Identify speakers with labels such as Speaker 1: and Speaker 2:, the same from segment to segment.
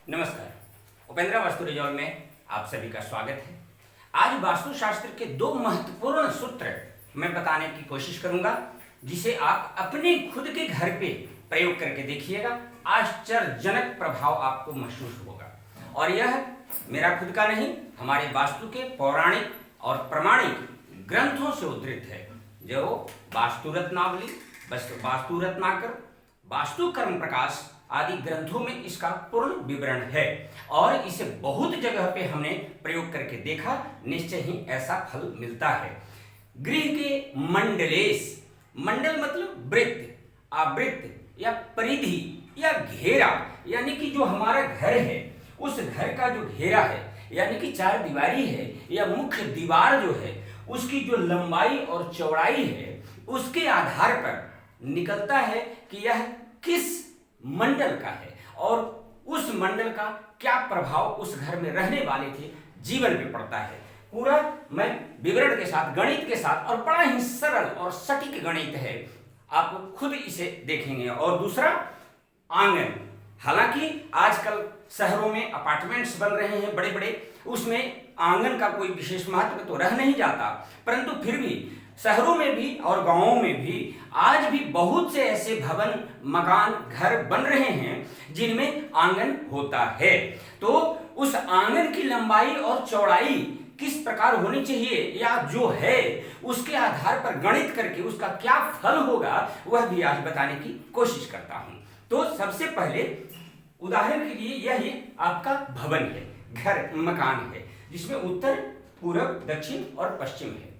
Speaker 1: नमस्कार। उपेंद्रा वास्तु रिजॉल्व में आप सभी का स्वागत है। आज वास्तुशास्त्र के दो महत्वपूर्ण सूत्र मैं बताने की कोशिश करूंगा, जिसे आप अपने खुद के घर पे प्रयोग करके देखिएगा। आश्चर्यजनक प्रभाव आपको महसूस होगा। और यह मेरा खुद का नहीं, हमारे वास्तु के पौराणिक और प्रमाणिक ग्रंथों से उद्धृत है, जो वास्तु रत्नावली, वास्तु रत्नाकर, वास्तु कर्म प्रकाश आदि ग्रंथों में इसका पूर्ण विवरण है। और इसे बहुत जगह पे हमने प्रयोग करके देखा, निश्चय ही ऐसा फल मिलता है। गृह के मंडलेश, मंडल मतलब वृत्त, आवृत्त या परिधि या घेरा, यानी कि जो हमारा घर है उस घर का जो घेरा है, यानी कि चार दीवारी है या मुख्य दीवार जो है, उसकी जो लंबाई और चौड़ाई है, उसके आधार पर निकलता है कि यह किस मंडल का है और उस मंडल का क्या प्रभाव उस घर में रहने वाले के जीवन में पड़ता है। पूरा मैं विवरण के साथ, गणित के साथ, और बड़ा ही सरल और सटीक गणित है, आप खुद इसे देखेंगे। और दूसरा, आंगन। हालांकि आजकल शहरों में अपार्टमेंट्स बन रहे हैं बड़े बड़े, उसमें आंगन का कोई विशेष महत्व तो रह नहीं जाता, परंतु फिर भी शहरों में भी और गांवों में भी आज भी बहुत से ऐसे भवन, मकान, घर बन रहे हैं जिनमें आंगन होता है। तो उस आंगन की लंबाई और चौड़ाई किस प्रकार होनी चाहिए, या जो है उसके आधार पर गणित करके उसका क्या फल होगा, वह भी आज बताने की कोशिश करता हूं। तो सबसे पहले उदाहरण के लिए यह आपका भवन है, घर, मकान है, जिसमें उत्तर, पूर्व, दक्षिण और पश्चिम है।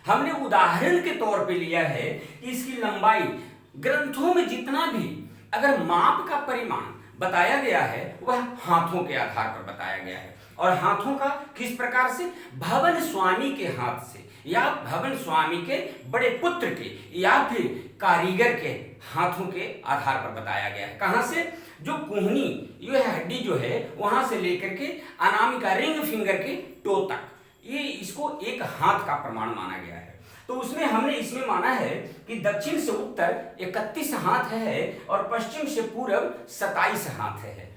Speaker 1: हमने उदाहरण के तौर पे लिया है कि इसकी लंबाई ग्रंथों में जितना भी अगर माप का परिमाण बताया गया है वह हाथों के आधार पर बताया गया है। और हाथों का किस प्रकार से? भवन स्वामी के हाथ से, या भवन स्वामी के बड़े पुत्र के, या फिर कारीगर के हाथों के आधार पर बताया गया है। कहां से? जो कुहनी, यह हड्डी जो है, वहां से लेकर के अनामिका, रिंग फिंगर के टो तक, ये इसको एक हाथ का प्रमाण माना गया है। तो उसमें हमने इसमें माना है कि दक्षिण से उत्तर 31 हाथ है और पश्चिम से पूर्व 27 हाथ है,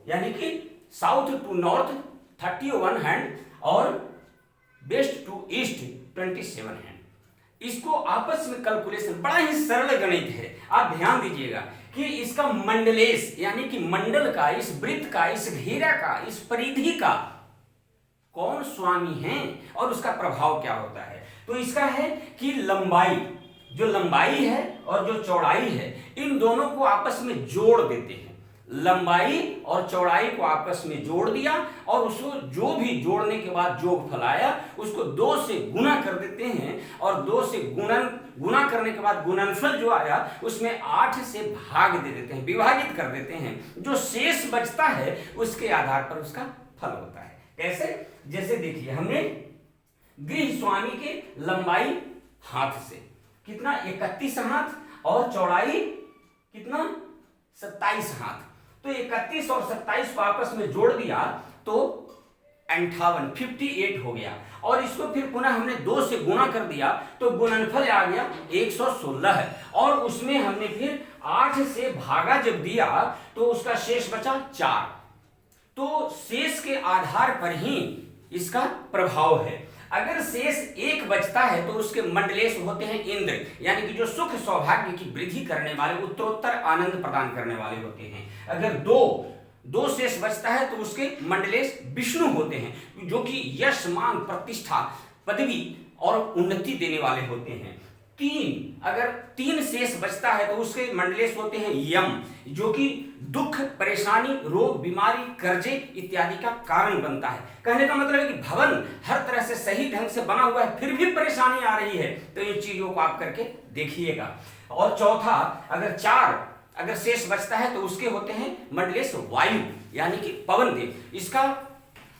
Speaker 1: यानी कि साउथ टू नॉर्थ 31 हैंड और वेस्ट टू ईस्ट 27 हैंड। इसको आपस में कैलकुलेशन, बड़ा ही सरल गणित है, आप ध्यान दीजिएगा कि इसका मंडलेश, यानी कि मंडल का, इस वृत्त का, इस घेरा का, इस परिधि का कौन स्वामी है और उसका प्रभाव क्या होता है। तो इसका है कि लंबाई, जो लंबाई है और जो चौड़ाई है, इन दोनों को आपस में जोड़ देते हैं। लंबाई और चौड़ाई को आपस में जोड़ दिया और उसको जो भी जोड़ने के बाद जोगफल आया उसको 2 से गुना कर देते हैं, और 2 से गुना करने के बाद गुणनफल जो आया उसमें 8 से भाग दे देते हैं, विभाजित कर देते हैं। जो शेष बचता है उसके आधार पर उसका फल होता है। कैसे? जैसे देखिए, हमने गृह स्वामी के लंबाई हाथ से कितना, 31 हाथ, और चौड़ाई कितना, 27 हाथ। तो 31 और 27 को आपस में जोड़ दिया तो 58 हो गया, और इसको फिर पुनः हमने 2 से गुणा कर दिया तो गुणनफल आ गया 116 है, और उसमें हमने फिर 8 से भागा जब दिया तो उसका शेष बचा 4। तो शेष के आधार पर ही इसका प्रभाव है। अगर शेष 1 बचता है तो उसके मंडलेश होते हैं इंद्र, यानी कि जो सुख सौभाग्य की वृद्धि करने वाले, उत्तरोत्तर आनंद प्रदान करने वाले होते हैं। अगर दो शेष बचता है तो उसके मंडलेश विष्णु होते हैं, जो कि यश, मान, प्रतिष्ठा, पदवी और उन्नति देने वाले होते हैं। अगर 3 शेष बचता है तो उसके मंडलेश होते हैं यम, जो कि दुख, परेशानी, रोग, बीमारी, कर्जे इत्यादि का कारण बनता है। कहने का मतलब है कि भवन हर तरह से सही ढंग से बना हुआ है, फिर भी परेशानी आ रही है, तो इन चीजों को आप करके देखिएगा। और चौथा, अगर 4 अगर शेष बचता है तो उसके होते हैं मंडलेश वायु, यानी कि पवन देव। इसका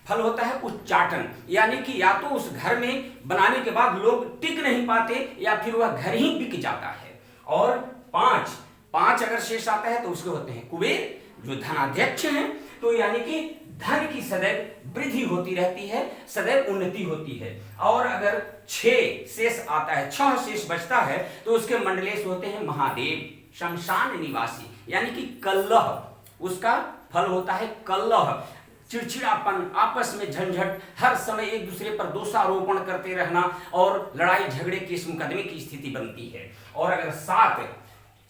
Speaker 1: फल होता है उच्चाटन, यानी कि या तो उस घर में बनाने के बाद लोग टिक नहीं पाते या फिर वह घर ही बिक जाता है। और 5 अगर शेष आता है तो उसके होते हैं कुबेर, जो धनाध्यक्ष हैं, तो यानी कि धन की सदैव वृद्धि होती रहती है, सदैव उन्नति होती है। और अगर 6 शेष आता है, 6 शेष बचता है तो उसके मंडलेश होते हैं महादेव, शमशान निवासी, यानी कि कलह, उसका फल होता है कलह, चिड़चिड़ापन, आपस में झंझट, हर समय एक दूसरे पर दोषारोपण करते रहना और लड़ाई झगड़े केस मुकदमे की स्थिति बनती है। और अगर 7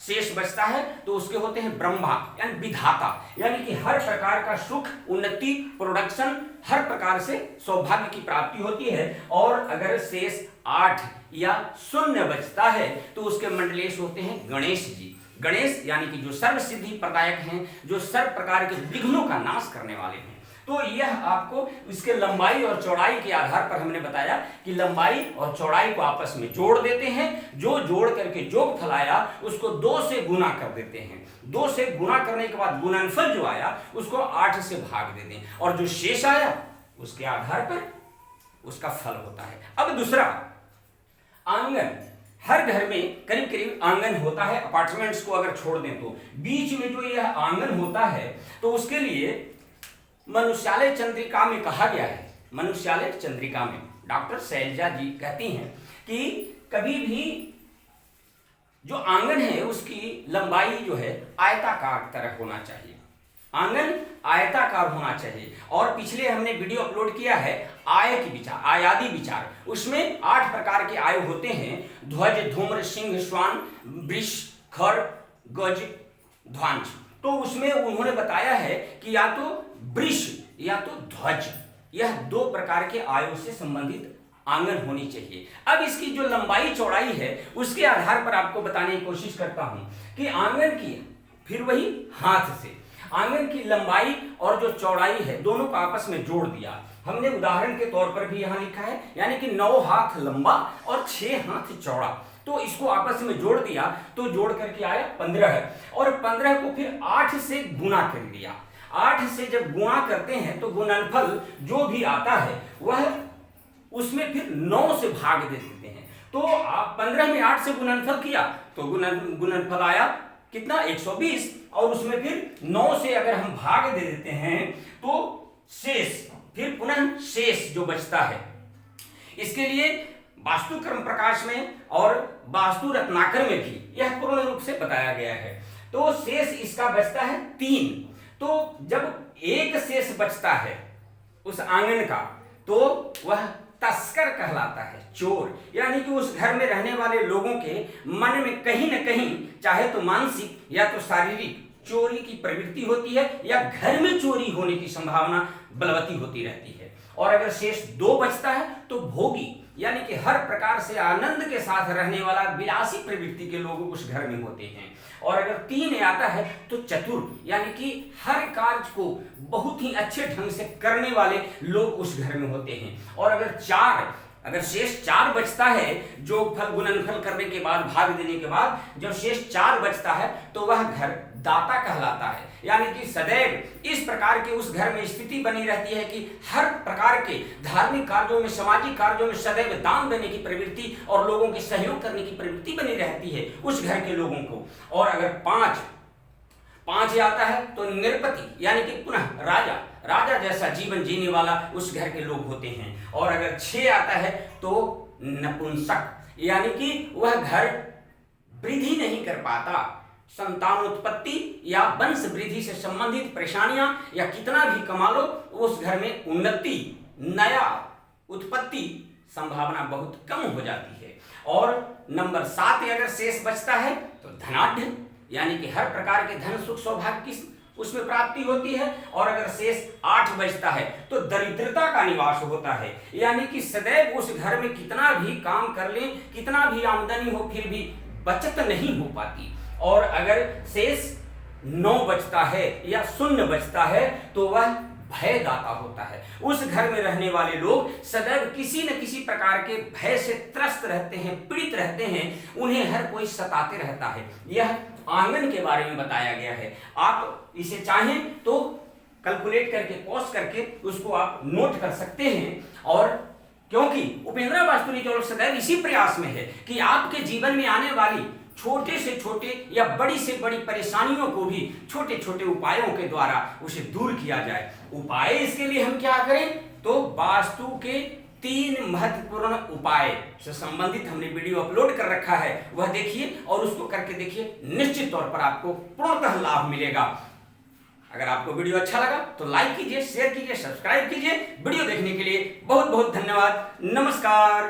Speaker 1: शेष बचता है तो उसके होते हैं ब्रह्मा यानी विधाता, यानी कि हर प्रकार का सुख, उन्नति, प्रोडक्शन, हर प्रकार से सौभाग्य की प्राप्ति होती है। और अगर शेष 8 या 0 बचता है तो उसके मंडलेश होते हैं गणेश जी। गणेश यानी कि जो सर्व सिद्धि प्रदायक हैं, जो सर्व प्रकार के विघ्नों का नाश करने वाले हैं। तो यह आपको इसके लंबाई और चौड़ाई के आधार पर हमने बताया कि लंबाई और चौड़ाई को आपस में जोड़ देते हैं, जो जोड़ करके जोग फल आया उसको 2 से गुना कर देते हैं। 2 से गुना करने के बाद गुणनफल जो आया उसको 8 से भाग देते हैं और जो शेष आया उसके आधार पर उसका फल होता है। अब दूसरा, आंगन। हर घर में करीब करीब आंगन होता है। अपार्टमेंट्स को अगर छोड़ दें तो बीच में जो यह आंगन होता है तो उसके लिए मनुष्यालय चंद्रिका में कहा गया है, मनुष्यालय चंद्रिका में डॉक्टर शैलजा जी कहती हैं कि कभी भी जो आंगन है उसकी लंबाई जो है आयताकार तरह होना चाहिए, आंगन आयताकार होना चाहिए। और पिछले हमने वीडियो अपलोड किया है आय की विचार, आयादी विचार, उसमें 8 प्रकार के आय होते हैं, ध्वज, धूम्र, सिंह, श्वान, वृष, खर, गज, ध्वज। तो उसमें उन्होंने बताया है कि या तो वृष या तो ध्वज, यह 2 प्रकार के आयु से संबंधित आंगन होनी चाहिए। अब इसकी जो लंबाई चौड़ाई है उसके आधार पर आपको बताने की कोशिश करता हूं कि आंगन की, फिर वही हाथ से आंगन की लंबाई और जो चौड़ाई है दोनों को आपस में जोड़ दिया। हमने उदाहरण के तौर पर भी यहां लिखा है, यानी कि 9 हाथ लंबा और 6 हाथ चौड़ा, तो इसको आपस में जोड़ दिया तो जोड़ करके आया 15 है। और 15 को फिर 8 से गुणा कर दिया। 8 से जब गुणा करते हैं तो गुणनफल जो भी आता है वह उसमें फिर 9 से भाग दे देते हैं। तो आप 15 में 8 से गुणनफल किया तो गुणनफल आया कितना, 120। और उसमें फिर 9 से अगर हम भाग दे देते हैं तो शेष, फिर पुनः शेष जो बचता है, इसके लिए वास्तु क्रम प्रकाश में और वास्तु रत्नाकर में भी यह पूर्ण रूप से बताया गया है। तो शेष इसका बचता है 3। तो जब एक शेष बचता है उस आंगन का तो वह तस्कर कहलाता है, चोर, यानी कि उस घर में रहने वाले लोगों के मन में कहीं न कहीं चाहे तो मानसिक या तो शारीरिक चोरी की प्रवृत्ति होती है या घर में चोरी होने की संभावना बलवती होती रहती है। और अगर शेष 2 बचता है तो भोगी, यानी कि हर प्रकार से आनंद के साथ रहने वाला विलासी प्रवृत्ति के लोग उस घर में होते हैं। और अगर 3 आता है तो चतुर, यानी कि हर कार्य को बहुत ही अच्छे ढंग से करने वाले लोग उस घर में होते हैं। और अगर शेष 4 बचता है, जो फल गुणनफल करने के बाद, भाग देने के बाद जब शेष 4 बचता है तो वह घर दाता कहलाता है, यानी कि सदैव इस प्रकार के उस घर में स्थिति बनी रहती है कि हर प्रकार के धार्मिक कार्यों में, सामाजिक कार्यों में सदैव दान देने की प्रवृत्ति और लोगों की सहयोग करने की प्रवृत्ति बनी रहती है उस घर के लोगों को। और अगर 5 आता है तो निरपति, यानी कि पुनः राजा जैसा जीवन जीने वाला उस घर के लोग होते हैं। और अगर 6 आता है तो नपुंसक, यानी कि वह घर वृद्धि नहीं कर पाता, संतानोत्पत्ति या वंश वृद्धि से संबंधित परेशानियां या कितना भी कमा लो उस घर में उन्नति, नया उत्पत्ति संभावना बहुत कम हो जाती है। और नंबर 7 अगर शेष बचता है तो धनाढ्य, यानी कि हर प्रकार के धन सुख सौभाग्य की उसमें प्राप्ति होती है। और अगर शेष 8 बचता है तो दरिद्रता का निवास होता है, यानी कि सदैव उस घर में कितना भी काम कर लें, कितना भी आमदनी हो, फिर भी बचत नहीं हो पाती। और अगर शेष 9 बचता है या 0 बचता है तो वह भयदाता होता है। उस घर में रहने वाले लोग सदैव किसी न किसी प्रकार के भय से त्रस्त रहते हैं, पीड़ित रहते हैं, उन्हें हर कोई सताते रहता है। यह आंगन के बारे में बताया गया है। आप इसे चाहें तो कैलकुलेट करके, पॉज करके उसको आप नोट कर सकते हैं। और क्योंकि उपेंद्रा वास्तु रिजॉल्व सदैव इसी प्रयास में है कि आपके जीवन में आने वाली छोटे से छोटे या बड़ी से बड़ी परेशानियों को भी छोटे छोटे उपायों के द्वारा उसे दूर किया जाए। उपाय इसके लिए हम क्या करें, तो वास्तु के 3 महत्वपूर्ण उपाय से संबंधित हमने वीडियो अपलोड कर रखा है, वह देखिए और उसको करके देखिए, निश्चित तौर पर आपको पूर्णतः लाभ मिलेगा। अगर आपको वीडियो अच्छा लगा तो लाइक कीजिए, शेयर कीजिए, सब्सक्राइब कीजिए। वीडियो देखने के लिए बहुत बहुत धन्यवाद। नमस्कार।